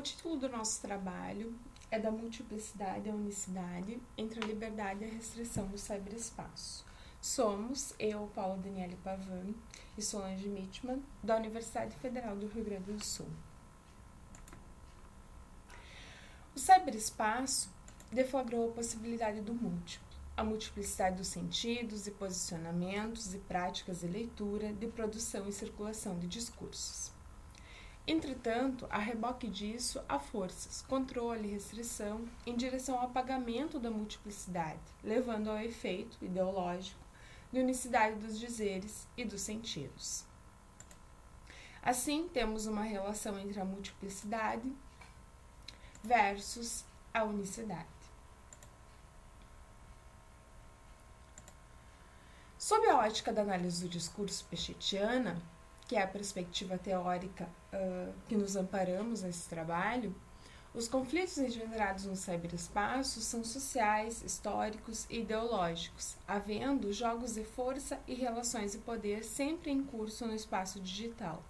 título do nosso trabalho é da multiplicidade à unicidade entre a liberdade e a restrição do cyberespaço. Somos eu, Paula Daniele Pavan e Solange Mitman, da Universidade Federal do Rio Grande do Sul. O cyberespaço deflagrou a possibilidade do múltiplo, a multiplicidade dos sentidos e posicionamentos e práticas de leitura, de produção e circulação de discursos. Entretanto, a reboque disso, há forças, controle e restrição em direção ao apagamento da multiplicidade, levando ao efeito ideológico de unicidade dos dizeres e dos sentidos. Assim, temos uma relação entre a multiplicidade versus a unicidade. Sob a ótica da análise do discurso pechetiana, que é a perspectiva teórica que nos amparamos nesse trabalho, os conflitos engendrados no cyberespaço são sociais, históricos e ideológicos, havendo jogos de força e relações de poder sempre em curso no espaço digital,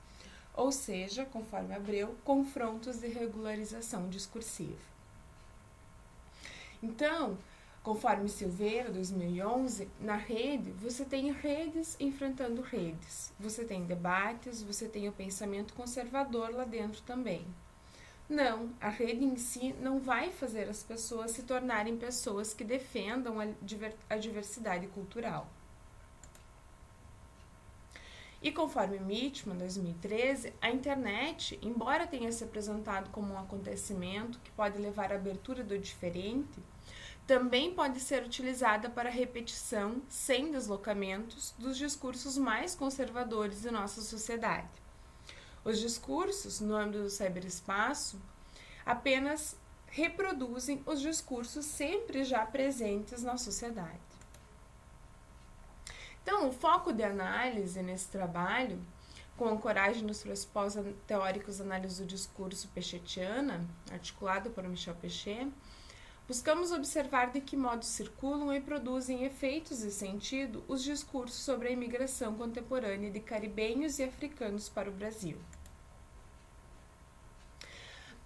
ou seja, conforme Abreu, confrontos de regularização discursiva. Então, conforme Silveira, 2011, na rede, você tem redes enfrentando redes. Você tem debates, você tem o pensamento conservador lá dentro também. Não, a rede em si não vai fazer as pessoas se tornarem pessoas que defendam a diversidade cultural. E conforme Mitman, 2013, a internet, embora tenha se apresentado como um acontecimento que pode levar à abertura do diferente, também pode ser utilizada para a repetição, sem deslocamentos, dos discursos mais conservadores de nossa sociedade. Os discursos, no âmbito do cyberespaço, apenas reproduzem os discursos sempre já presentes na sociedade. Então, o foco de análise nesse trabalho, com ancoragem nos pressupostos teóricos da análise do discurso pechetiana, articulado por Michel Pechet, buscamos observar de que modo circulam e produzem efeitos de sentido os discursos sobre a imigração contemporânea de caribenhos e africanos para o Brasil.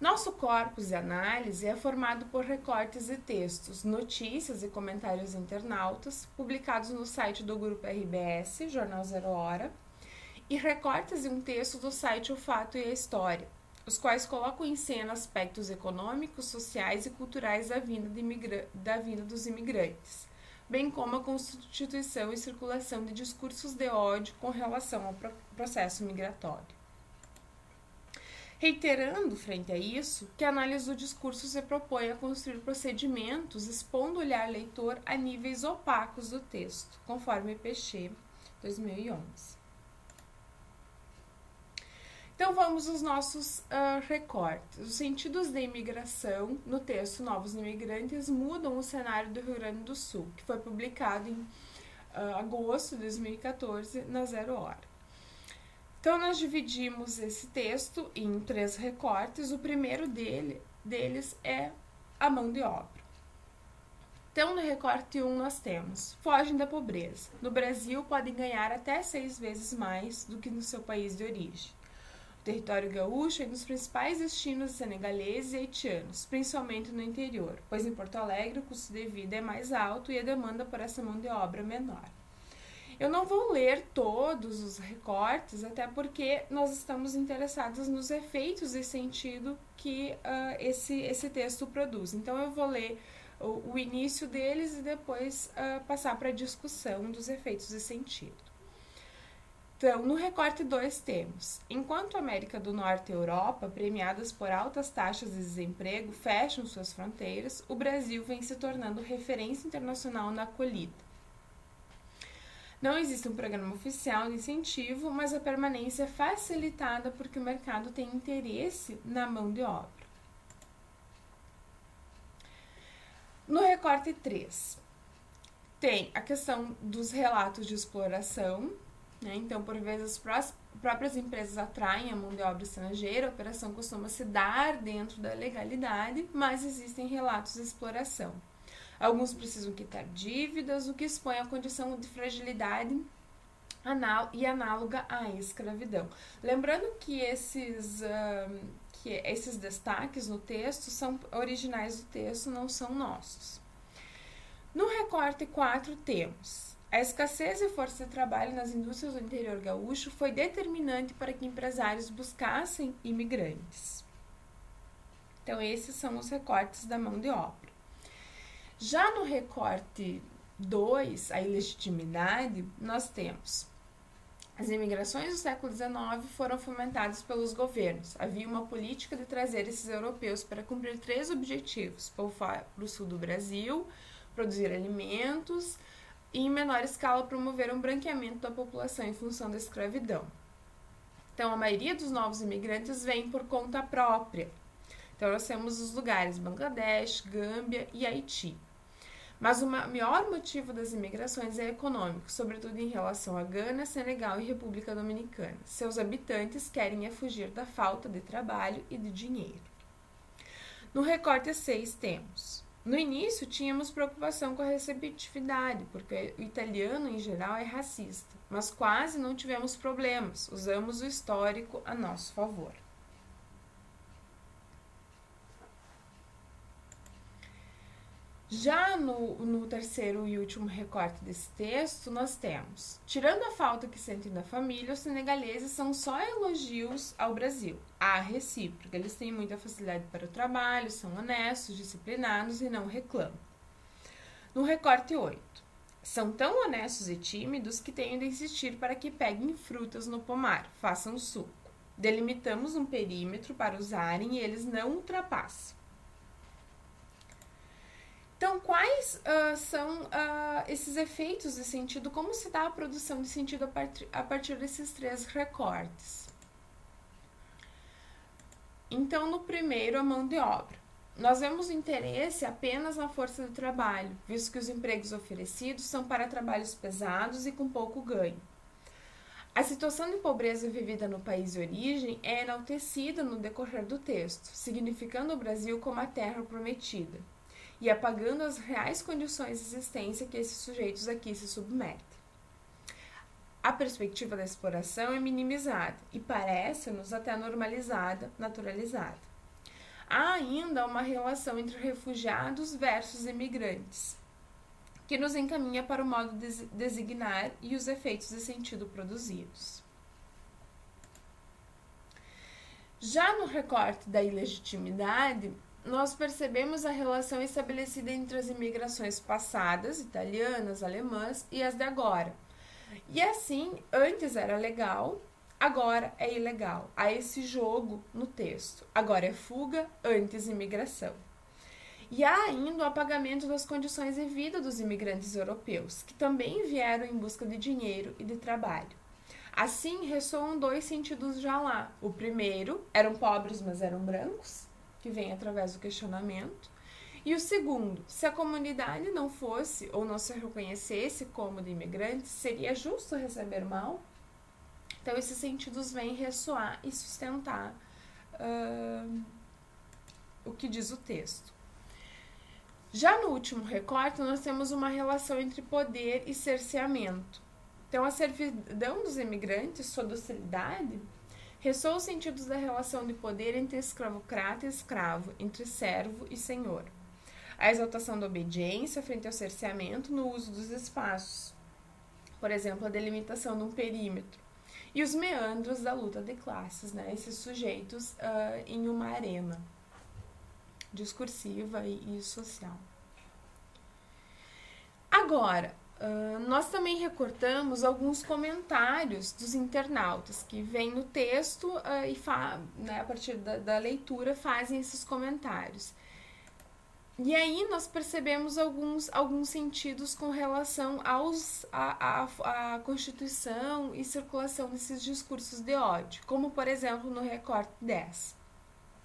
Nosso corpus de análise é formado por recortes de textos, notícias e comentários internautas, publicados no site do Grupo RBS, Jornal Zero Hora, e recortes de um texto do site O Fato e a História, os quais colocam em cena aspectos econômicos, sociais e culturais da vinda dos imigrantes, bem como a constituição e circulação de discursos de ódio com relação ao processo migratório. Reiterando, frente a isso, que a análise do discurso se propõe a construir procedimentos expondo o olhar leitor a níveis opacos do texto, conforme Pechet, 2011. Então, vamos aos nossos recortes. Os sentidos de imigração no texto Novos Imigrantes mudam o cenário do Rio Grande do Sul, que foi publicado em agosto de 2014 na Zero Hora. Então, nós dividimos esse texto em 3 recortes. O primeiro deles é a mão de obra. Então, no recorte 1, nós temos: fogem da pobreza. No Brasil, podem ganhar até 6 vezes mais do que no seu país de origem. O território gaúcho é um dos principais destinos de senegaleses e haitianos, principalmente no interior, pois em Porto Alegre o custo de vida é mais alto e a demanda por essa mão de obra menor. Eu não vou ler todos os recortes, até porque nós estamos interessados nos efeitos de sentido que esse texto produz. Então, eu vou ler o início deles e depois passar para a discussão dos efeitos de sentido. Então, no recorte 2 temos: enquanto a América do Norte e a Europa, premiadas por altas taxas de desemprego, fecham suas fronteiras, o Brasil vem se tornando referência internacional na acolhida. Não existe um programa oficial de incentivo, mas a permanência é facilitada porque o mercado tem interesse na mão de obra. No recorte 3, tem a questão dos relatos de exploração, né? Então, por vezes, as próprias empresas atraem a mão de obra estrangeira, a operação costuma se dar dentro da legalidade, mas existem relatos de exploração. Alguns precisam quitar dívidas, o que expõe a condição de fragilidade e análoga à escravidão. Lembrando que esses destaques no texto são originais do texto, não são nossos. No recorte 4 temos: a escassez de força de trabalho nas indústrias do interior gaúcho foi determinante para que empresários buscassem imigrantes. Então, esses são os recortes da mão de obra. Já no recorte 2, a ilegitimidade, nós temos: as imigrações do século XIX foram fomentadas pelos governos. Havia uma política de trazer esses europeus para cumprir 3 objetivos: povoar o sul do Brasil, produzir alimentos e, em menor escala, promover um branqueamento da população em função da escravidão. Então, a maioria dos novos imigrantes vem por conta própria. Então, nós temos os lugares Bangladesh, Gâmbia e Haiti. Mas o maior motivo das imigrações é econômico, sobretudo em relação a Gana, Senegal e República Dominicana. Seus habitantes querem fugir da falta de trabalho e de dinheiro. No recorte 6 temos: no início tínhamos preocupação com a receptividade, porque o italiano em geral é racista, mas quase não tivemos problemas, usamos o histórico a nosso favor. Já no terceiro e último recorte desse texto, nós temos: tirando a falta que sentem da família, os senegaleses são só elogios ao Brasil. Há recíproca, eles têm muita facilidade para o trabalho, são honestos, disciplinados e não reclamam. No recorte 8, são tão honestos e tímidos que tenho de insistir para que peguem frutas no pomar, façam suco. Delimitamos um perímetro para usarem e eles não ultrapassam. Então, quais são esses efeitos de sentido? Como se dá a produção de sentido a partir desses 3 recortes? Então, no primeiro, a mão de obra. Nós vemos interesse apenas na força de trabalho, visto que os empregos oferecidos são para trabalhos pesados e com pouco ganho. A situação de pobreza vivida no país de origem é enaltecida no decorrer do texto, significando o Brasil como a terra prometida, e apagando as reais condições de existência que esses sujeitos aqui se submetem. A perspectiva da exploração é minimizada e parece-nos até normalizada, naturalizada. Há ainda uma relação entre refugiados versus imigrantes, que nos encaminha para o modo de designar e os efeitos de sentido produzidos. Já no recorte da ilegitimidade, nós percebemos a relação estabelecida entre as imigrações passadas, italianas, alemãs, e as de agora. E assim, antes era legal, agora é ilegal. Há esse jogo no texto. Agora é fuga, antes imigração. E há ainda o apagamento das condições de vida dos imigrantes europeus, que também vieram em busca de dinheiro e de trabalho. Assim, ressoam 2 sentidos já lá. O primeiro, eram pobres, mas eram brancos, que vem através do questionamento. E o segundo, se a comunidade não fosse ou não se reconhecesse como de imigrantes, seria justo receber mal? Então, esses sentidos vêm ressoar e sustentar o que diz o texto. Já no último recorte, nós temos uma relação entre poder e cerceamento. Então, a servidão dos imigrantes, sua docilidade, ressoa os sentidos da relação de poder entre escravocrata e escravo, entre servo e senhor. A exaltação da obediência frente ao cerceamento no uso dos espaços. Por exemplo, a delimitação de um perímetro. E os meandros da luta de classes, né? Esses sujeitos em uma arena discursiva e social. Agora, nós também recortamos alguns comentários dos internautas que vêm no texto a partir da leitura fazem esses comentários. E aí nós percebemos alguns sentidos com relação à constituição e circulação desses discursos de ódio, como por exemplo no recorte 10,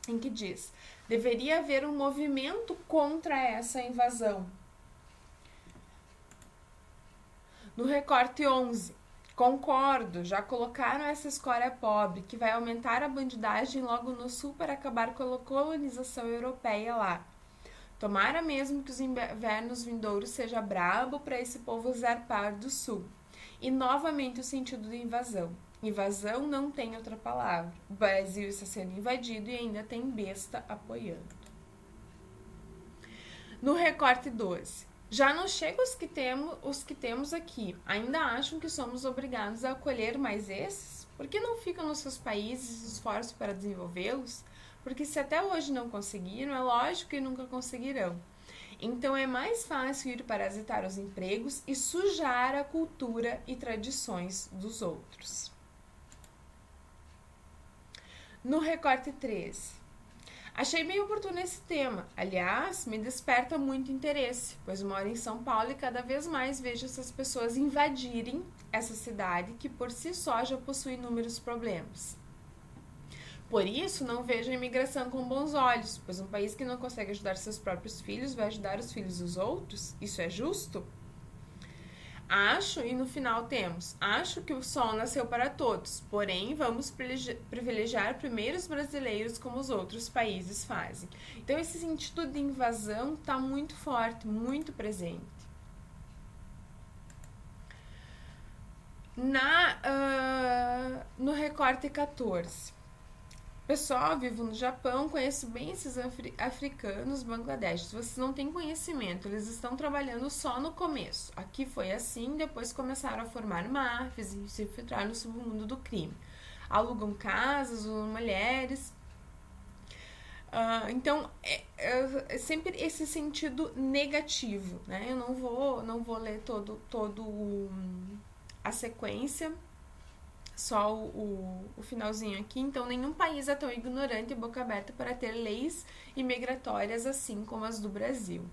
em que diz: deveria haver um movimento contra essa invasão. No recorte 11, concordo, já colocaram essa escória pobre, que vai aumentar a bandidagem logo no sul para acabar com a colonização europeia lá. Tomara mesmo que os invernos vindouros seja brabo para esse povo zarpar do sul. E novamente o sentido de invasão. Invasão não tem outra palavra. O Brasil está sendo invadido e ainda tem besta apoiando. No recorte 12. Já não chega os que temos aqui. Ainda acham que somos obrigados a acolher mais esses? Por que não ficam nos seus países e se esforçam para desenvolvê-los? Porque se até hoje não conseguiram, é lógico que nunca conseguirão. Então é mais fácil ir parasitar os empregos e sujar a cultura e tradições dos outros. No recorte 13. Achei bem oportuno esse tema. Aliás, me desperta muito interesse, pois moro em São Paulo e cada vez mais vejo essas pessoas invadirem essa cidade que por si só já possui inúmeros problemas. Por isso, não vejo a imigração com bons olhos, pois um país que não consegue ajudar seus próprios filhos vai ajudar os filhos dos outros? Isso é justo? Acho, e no final temos, acho que o sol nasceu para todos, porém vamos privilegiar primeiro os brasileiros como os outros países fazem. Então esse sentido de invasão está muito forte, muito presente. No recorte 14. Pessoal, vivo no Japão, conheço bem esses africanos, Bangladesh. Se vocês não têm conhecimento, eles estão trabalhando só no começo. Aqui foi assim, depois começaram a formar máfias e se infiltrar no submundo do crime. Alugam casas, usam mulheres. Então, é sempre esse sentido negativo, né? Eu não vou ler todo a sequência, só o finalzinho aqui. Então, nenhum país é tão ignorante e boca aberta para ter leis imigratórias assim como as do Brasil.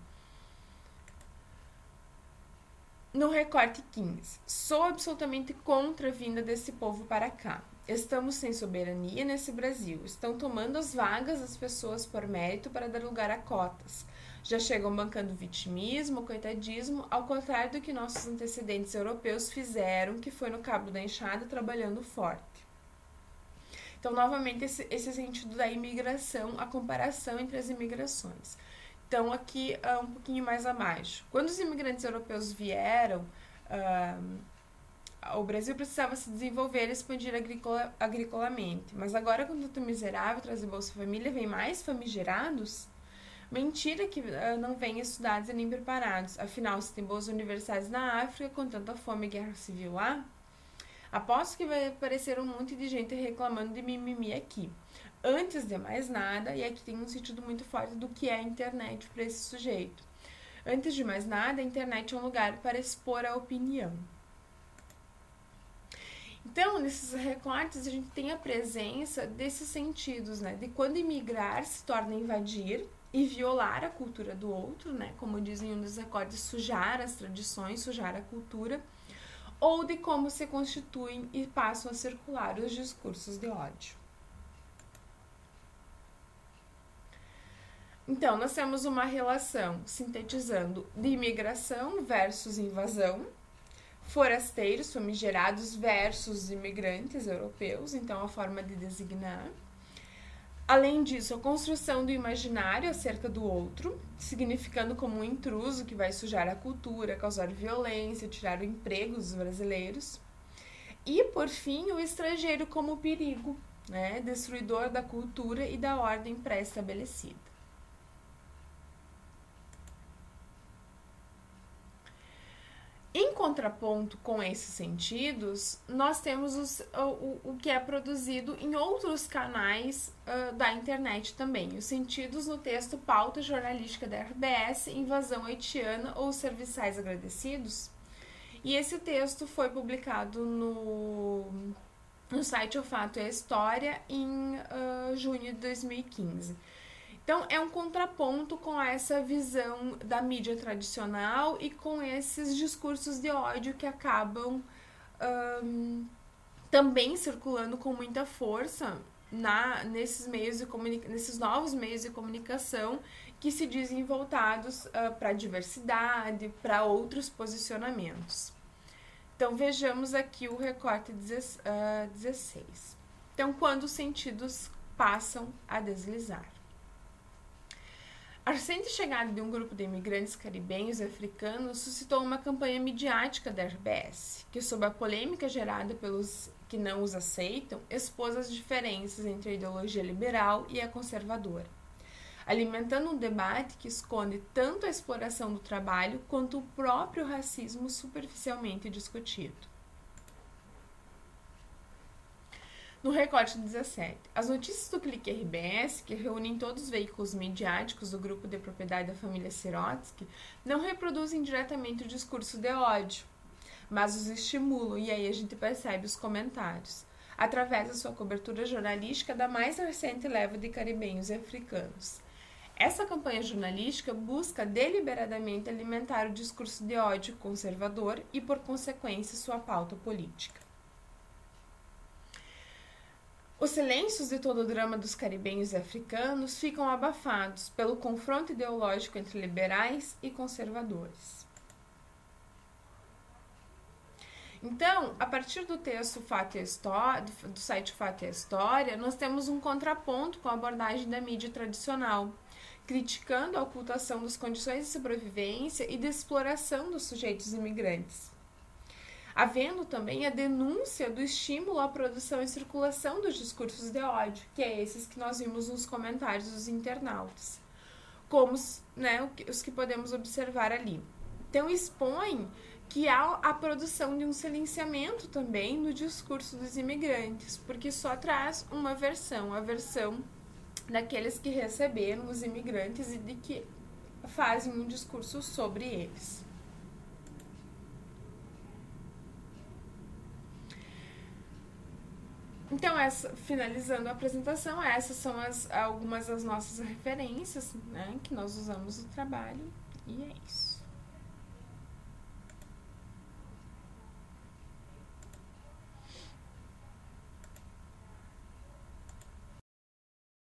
No recorte 15. Sou absolutamente contra a vinda desse povo para cá. Estamos sem soberania nesse Brasil. Estão tomando as vagas das pessoas por mérito para dar lugar a cotas. Já chegam bancando vitimismo, coitadismo, ao contrário do que nossos antecedentes europeus fizeram, que foi no cabo da enxada trabalhando forte. Então, novamente, esse sentido da imigração, a comparação entre as imigrações. Então, aqui um pouquinho mais abaixo. Quando os imigrantes europeus vieram, o Brasil precisava se desenvolver e expandir agricolamente. Mas agora, com tanto miserável trazer Bolsa Família, vem mais famigerados? Mentira que não vêm estudados e nem preparados. Afinal, se tem boas universidades na África, com tanta fome e guerra civil lá, aposto que vai aparecer um monte de gente reclamando de mimimi aqui. Antes de mais nada, e aqui tem um sentido muito forte do que é a internet para esse sujeito. Antes de mais nada, a internet é um lugar para expor a opinião. Então, nesses recortes, a gente tem a presença desses sentidos, né? De quando imigrar se torna invadir e violar a cultura do outro, né? Como dizem um dos recortes, sujar as tradições, sujar a cultura, ou de como se constituem e passam a circular os discursos de ódio. Então, nós temos uma relação, sintetizando, de imigração versus invasão, forasteiros, famigerados versus imigrantes europeus, então a forma de designar. Além disso, a construção do imaginário acerca do outro, significando como um intruso que vai sujar a cultura, causar violência, tirar o emprego dos brasileiros. E, por fim, o estrangeiro como perigo, né, destruidor da cultura e da ordem pré-estabelecida. Em contraponto com esses sentidos, nós temos o que é produzido em outros canais da internet também. Os sentidos no texto Pauta Jornalística da RBS, Invasão Haitiana ou Serviçais Agradecidos. E esse texto foi publicado no site O Fato e a História em junho de 2015. Então, é um contraponto com essa visão da mídia tradicional e com esses discursos de ódio que acabam também circulando com muita força nesses novos meios de comunicação que se dizem voltados para a diversidade, para outros posicionamentos. Então, vejamos aqui o recorte 16. Então, quando os sentidos passam a deslizar. A recente chegada de um grupo de imigrantes caribenhos e africanos suscitou uma campanha midiática da RBS, que, sob a polêmica gerada pelos que não os aceitam, expôs as diferenças entre a ideologia liberal e a conservadora, alimentando um debate que esconde tanto a exploração do trabalho quanto o próprio racismo superficialmente discutido. No recorte 17, as notícias do Clique RBS, que reúnem todos os veículos midiáticos do grupo de propriedade da família Sirotsky, não reproduzem diretamente o discurso de ódio, mas os estimulam, e aí a gente percebe os comentários, através da sua cobertura jornalística da mais recente leva de caribenhos e africanos. Essa campanha jornalística busca deliberadamente alimentar o discurso de ódio conservador e, por consequência, sua pauta política. Os silêncios de todo o drama dos caribenhos e africanos ficam abafados pelo confronto ideológico entre liberais e conservadores. Então, a partir do texto Fato e História, do site Fato e História, nós temos um contraponto com a abordagem da mídia tradicional, criticando a ocultação das condições de sobrevivência e de exploração dos sujeitos imigrantes, havendo também a denúncia do estímulo à produção e circulação dos discursos de ódio, que é esses que nós vimos nos comentários dos internautas, como os que podemos observar ali. Então, expõe que há a produção de um silenciamento também no discurso dos imigrantes, porque só traz uma versão, a versão daqueles que receberam os imigrantes e de que fazem um discurso sobre eles. Então, finalizando a apresentação, essas são algumas das nossas referências, né, que nós usamos no trabalho, e é isso.